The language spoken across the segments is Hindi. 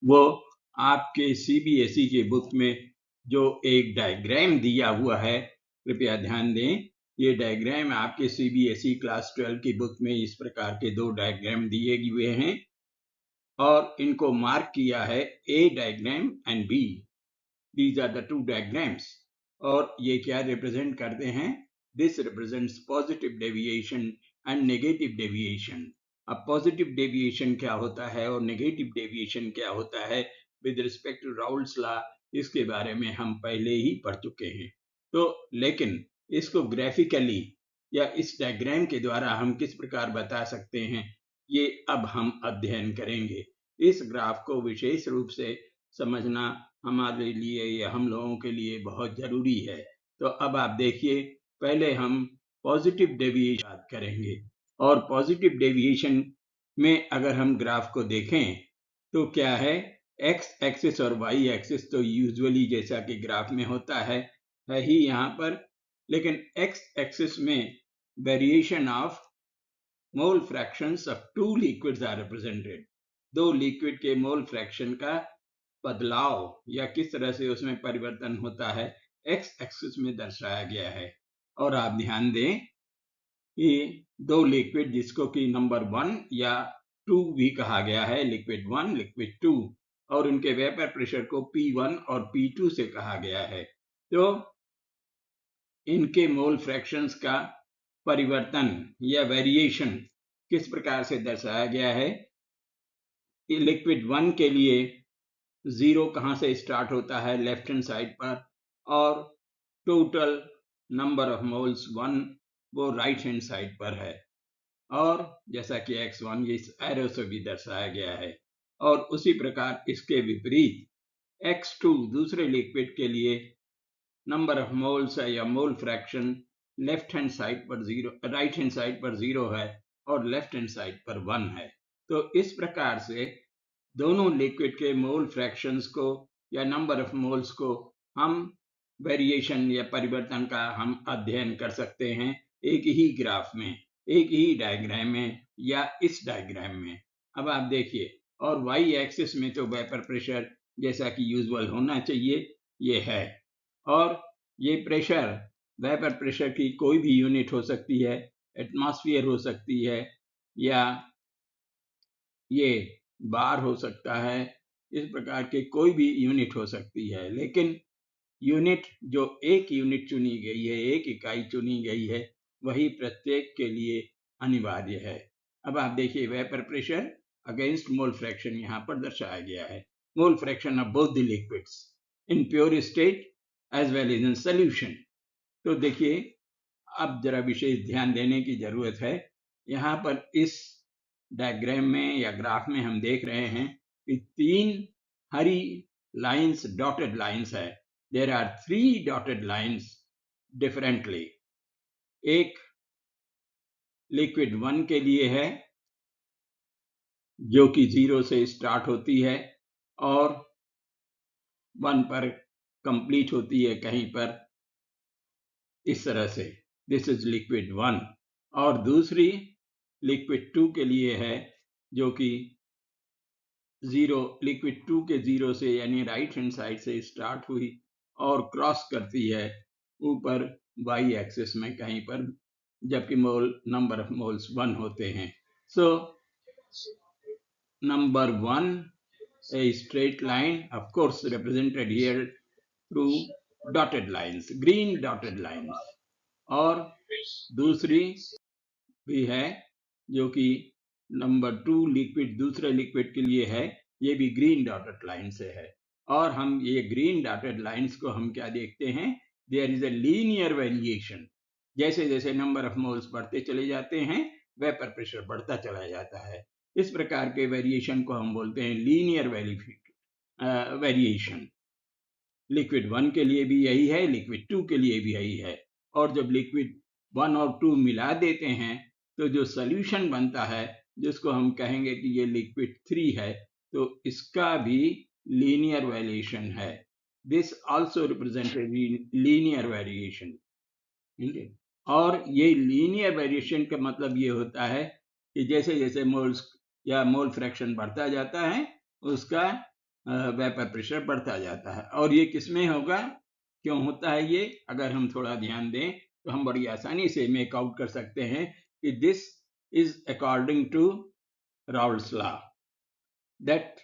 वो आपके सीबीएसई के बुक में जो एक डायग्राम दिया हुआ है, कृपया ध्यान दें। ये डायग्राम आपके सीबीएसई क्लास 12 की बुक में इस प्रकार के 2 डायग्राम दिए हुए हैं और इनको मार्क किया है A diagram and B. These are the 2 diagrams. और ये क्या रिप्रेजेंट करते हैं? This represents positive deviation and negative deviation. अब पॉजिटिव डेविएशन क्या होता है और नेगेटिव डेविएशन क्या होता है with respect to Raoult's law, इसके बारे में हम पहले ही पढ़ चुके हैं। तो लेकिन इसको ग्राफिकली या इस डायग्राम के द्वारा हम किस प्रकार बता सकते हैं, ये अब हम अध्ययन करेंगे। इस ग्राफ को विशेष रूप से समझना हमारे लिए या हम लोगों के लिए बहुत जरूरी है। तो अब आप देखिए, पहले हम पॉजिटिव डेविएशन बात करेंगे और पॉजिटिव डेविएशन में अगर हम ग्राफ को देखें तो क्या है, एक्स एक्सिस और वाई एक्सिस तो यूजुअली जैसा कि ग्राफ में होता है ही यहाँ पर, लेकिन एक्स एक्सिस में variation of mole fractions of 2 liquids are represented. 2 liquid के मोल फ्रैक्शन का बदलाव या किस तरह से उसमें परिवर्तन होता है एक्स एक्सिस में दर्शाया गया है। और आप ध्यान दें कि 2 लिक्विड जिसको कि नंबर 1 या 2 भी कहा गया है, लिक्विड 1 लिक्विड 2, और उनके वेपर प्रेशर को P1 और P2 से कहा गया है। तो इनके मोल फ्रैक्शंस का परिवर्तन या वेरिएशन किस प्रकार से दर्शाया गया है? लिक्विड 1 के लिए 0 कहाँ से स्टार्ट होता है? लेफ्ट हैंड साइड पर, और टोटल नंबर ऑफ मोल्स 1 वो राइट हैंड साइड पर है। और जैसा कि x1 इस एरो से भी दर्शाया गया है। और उसी प्रकार इसके विपरीत x2 दूसरे लिक्विड के लिए नंबर ऑफ मोल्स है या mole fraction left hand side पर 0, राइट हैंड साइड पर 0 है और लेफ्ट हैंड साइड पर 1 है। तो इस प्रकार से दोनों लिक्विड के मोल फ्रैक्शंस को या नंबर ऑफ मोल्स को हम वेरिएशन या परिवर्तन का हम अध्ययन कर सकते हैं एक ही ग्राफ में, एक ही डायग्राम में या इस डायग्राम में। अब आप देखिए, और वाई एक्सिस में तो वेपर प्रेशर जैसा कि यूजुअल होना चाहिए ये है, और ये प्रेशर वेपर प्रेशर की कोई भी यूनिट हो सकती है, एटमॉस्फेयर हो सकती है या ये बार हो सकता है, इस प्रकार के कोई भी यूनिट हो सकती है, लेकिन यूनिट जो एक यूनिट चुनी गई है, एक इकाई चुनी गई है, वही प्रत्येक के लिए अनिवार्य है। अब आप देखिए, vapour pressure against mole fraction यहाँ पर दर्शाया गया है। Mole fraction of both the liquids in pure state as well as in solution. तो देखिए, अब जरा विशेष ध्यान देने की जरूरत है। यहाँ पर इस डायग्राम में या ग्राफ में हम देख रहे हैं कि 3 हरी लाइंस, डॉटेड लाइंस है। There are 3 dotted lines differently. एक लिक्विड 1 के लिए है जो कि 0 से स्टार्ट होती है और 1 पर कंप्लीट होती है कहीं पर इस तरह से, दिस इज लिक्विड 1। और दूसरी लिक्विड 2 के लिए है जो कि 0, लिक्विड 2 के 0 से यानी राइट हैंड साइड से स्टार्ट हुई और क्रॉस करती है ऊपर वाई एक्सिस में कहीं पर, जबकि मोल नंबर ऑफ मोल्स 1 होते हैं। So number 1, a straight line, of course represented here through dotted lines, green dotted lines, और दूसरी भी है जो कि नंबर 2 लिक्विड दूसरे लिक्विड के लिए है, ये भी ग्रीन डॉटेड लाइन से है। और हम ये ग्रीन डॉटेड लाइंस को हम क्या देखते हैं, there is a linear variation. जैसे जैसे नंबर ऑफ मोल्स बढ़ते चले जाते हैं, वेपर प्रेशर बढ़ता चला जाता है। इस प्रकार के वेरिएशन को हम बोलते हैं लीनियर वेरिएशन। लिक्विड 1 के लिए भी यही है, लिक्विड 2 के लिए भी यही है। और जब लिक्विड 1 और 2 मिला देते हैं तो जो सॉल्यूशन बनता है, जिसको हम कहेंगे कि ये लिक्विड 3 है, तो इसका भी लीनियर वेरिएशन है। This also represented linear variation. और ये लीनियर वेरिएशन का मतलब ये होता है कि जैसे जैसे मोल्स या मोल फ्रैक्शन बढ़ता जाता है, उसका वेपर प्रेशर बढ़ता जाता है। और ये किसमें होगा, क्यों होता है ये, अगर हम थोड़ा ध्यान दें तो हम बड़ी आसानी से मेक आउट कर सकते हैं कि this is according to Raoult's law, that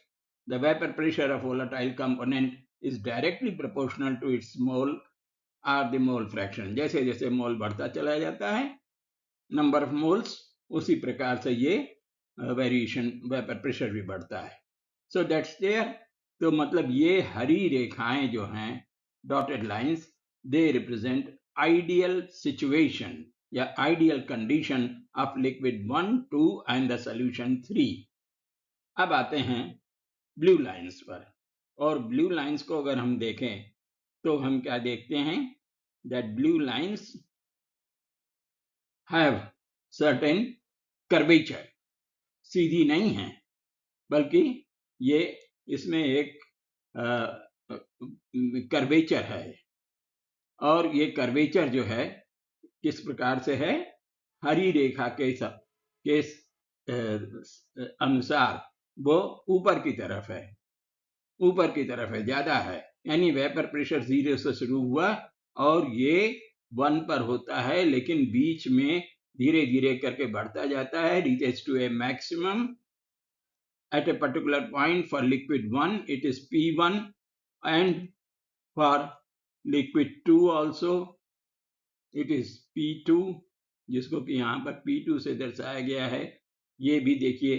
the vapor pressure of volatile component is directly proportional to its mole or the mole fraction। जैसे जैसे मोल बढ़ता चला जाता है, नंबर ऑफ मोल्स, उसी प्रकार से ये वेरिएशन वेपर प्रेशर भी बढ़ता है। So that's there. तो मतलब ये हरी रेखाएं जो हैं, dotted lines, they represent ideal situation या ideal condition of liquid 1, 2 and the solution 3। अब आते हैं ब्लू लाइंस पर, और ब्लू लाइंस को अगर हम देखें तो हम क्या देखते हैं, that blue lines have certain curvature, सीधी नहीं है बल्कि ये इसमें एक कर्वेचर है, और ये कर्वेचर जो है किस प्रकार से है, हरी रेखा के अनुसार वो ऊपर की तरफ है, ऊपर की तरफ है, ज्यादा है। यानी वेपर प्रेशर 0 से शुरू हुआ और ये 1 पर होता है, लेकिन बीच में धीरे धीरे करके बढ़ता जाता है, reaches to a maximum at a particular point. For liquid 1 it is P1, and for liquid 2 also it is P2, जिसको कि यहाँ पर P2 से दर्शाया गया है। ये भी देखिए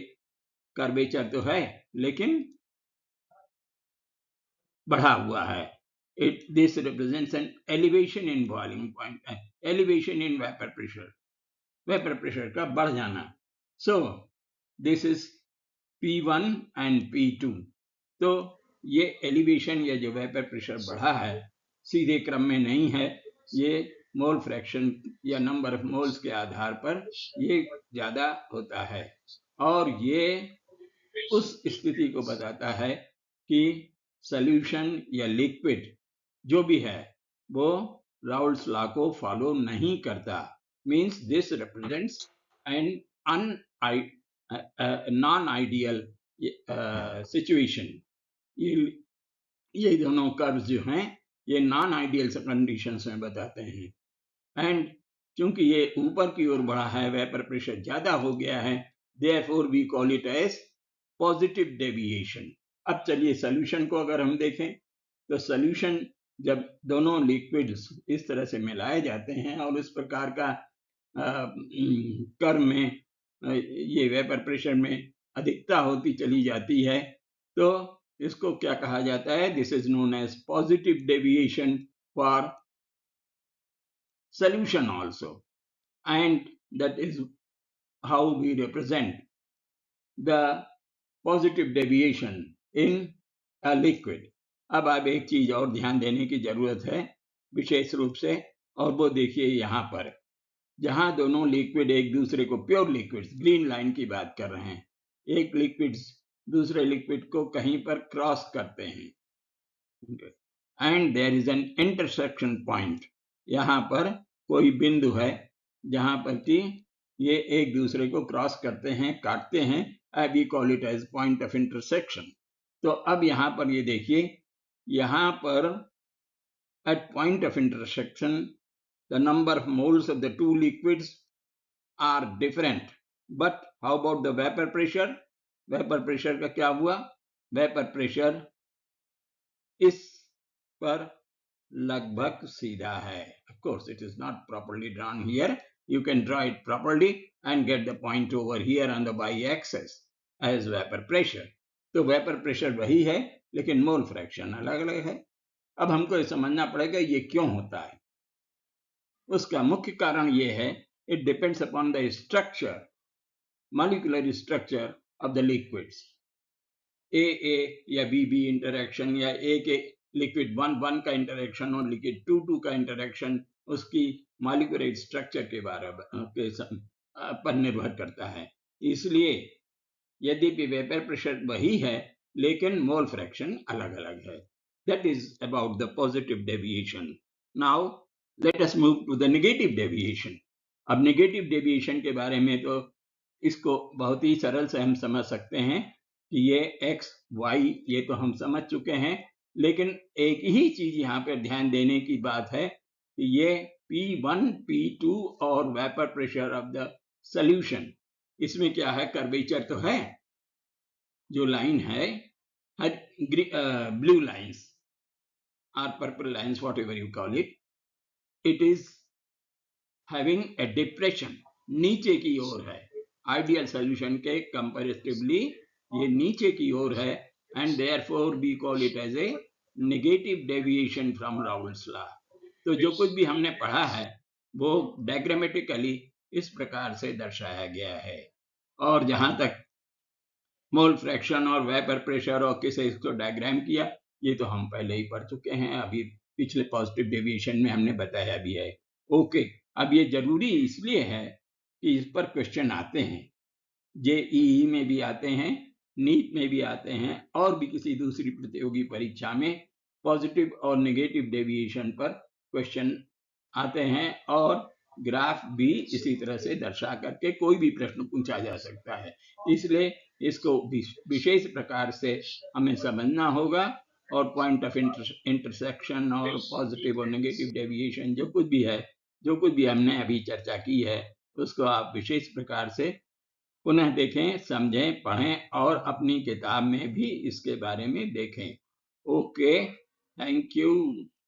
कर्वेचर तो है लेकिन बढ़ा हुआ है। This represents an elevation in boiling point, elevation in vapor pressure, vapour pressure का बढ़ जाना। So this is P1 and P2। तो ये एलिवेशन या जो वेपर प्रेशर बढ़ा है सीधे क्रम में नहीं है, ये मोल फ्रैक्शन या नंबर ऑफ मोल्स के आधार पर ये ज्यादा होता है, और ये उस स्थिति को बताता है कि सॉल्यूशन या लिक्विड जो भी है वो राउल्स लॉ को फॉलो नहीं करता। Means this represents an non ideal situation. ये दोनों कर्व्स जो हैं ये नॉन आइडियल कंडीशंस में बताते हैं। एंड क्योंकि ये ऊपर की ओर बढ़ा है, वेपर प्रेशर ज्यादा हो गया है, therefore we call it as positive deviation. अब चलिए सॉल्यूशन को अगर हम देखें तो सॉल्यूशन जब दोनों लिक्विड्स इस तरह से मिलाए जाते हैं और इस प्रकार का कर्व में ये वेपर प्रेशर में अधिकता होती चली जाती है, तो इसको क्या कहा जाता है, this is known as positive deviation for solution also, and that is how we represent the positive deviation in a liquid। अब आप एक चीज और ध्यान देने की जरूरत है विशेष रूप से, और वो देखिए यहाँ पर जहां दोनों लिक्विड एक दूसरे को, प्योर लिक्विड्स, ग्रीन लाइन की बात कर रहे हैं, एक लिक्विड्स दूसरे लिक्विड को कहीं पर क्रॉस करते हैं, and there is an intersection point. यहाँ पर कोई बिंदु है जहां पर कि ये एक दूसरे को क्रॉस करते हैं, काटते हैं, we call it as point of intersection. तो अब यहाँ पर ये देखिए, यहाँ पर at point of intersection the number of moles of the two liquids are different, but how about the vapour pressure? Vapour pressure का क्या हुआ? वेपर प्रेशर इस पर लगभग सीधा है। Of course, it is not properly drawn here. You can draw it properly and get the point over here on the y-axis as vapor pressure. तो वेपर प्रेशर वही है लेकिन मोल फ्रैक्शन अलग अलग है। अब हमको ये समझना पड़ेगा ये क्यों होता है। उसका मुख्य कारण ये है, it depends upon the structure, molecular structure of the liquids। AA या BB इंटरेक्शन, या A के लिक्विड 1 का इंटरेक्शन और लिक्विड 2 का इंटरेक्शन उसकी मॉलिक्यूलर स्ट्रक्चर के बारे पर निर्भर करता है। इसलिए यद्यपि वेपर प्रेशर वही है लेकिन मोल फ्रैक्शन अलग अलग है। That is about the positive deviation. Now let us move to the negative deviation. अब नेगेटिव डेविएशन के बारे में तो इसको बहुत ही सरल से हम समझ सकते हैं कि ये x y ये तो हम समझ चुके हैं, लेकिन एक ही चीज यहाँ पर ध्यान देने की बात है कि ये P1 P2 और vapour pressure of the solution, इसमें क्या है, कर्वेचर तो है, जो लाइन है blue lines or purple lines, whatever you call it, it is having a depression, नीचे की ओर है, आइडियल सॉल्यूशन के कंपैरेटिवली ये नीचे की ओर है, and therefore we call it as a negative deviation from Raoult's law. तो जो कुछ भी हमने पढ़ा है वो डायग्रामेटिकली इस प्रकार से दर्शाया गया है। और जहां तक मोल फ्रैक्शन और वेपर प्रेशर और किसे इसको डायग्राम किया, ये तो हम पहले ही पढ़ चुके हैं, अभी पिछले पॉजिटिव डेविएशन में हमने बताया भी है। ओके, अब ये जरूरी इसलिए है कि इस पर क्वेश्चन आते हैं, जेईई में भी आते हैं, नीट में भी आते हैं, और भी किसी दूसरी प्रतियोगी परीक्षा में पॉजिटिव और नेगेटिव डेविएशन पर क्वेश्चन आते हैं, और ग्राफ भी इसी तरह से दर्शा करके कोई भी प्रश्न पूछा जा सकता है। इसलिए इसको विशेष प्रकार से हमें समझना होगा, और पॉइंट ऑफ इंटरसेक्शन और पॉजिटिव और नेगेटिव डेविएशन जो कुछ भी है, जो कुछ भी हमने अभी चर्चा की है, उसको आप विशेष प्रकार से पुनः देखें, समझें, पढ़ें, और अपनी किताब में भी इसके बारे में देखें। Okay, thank you.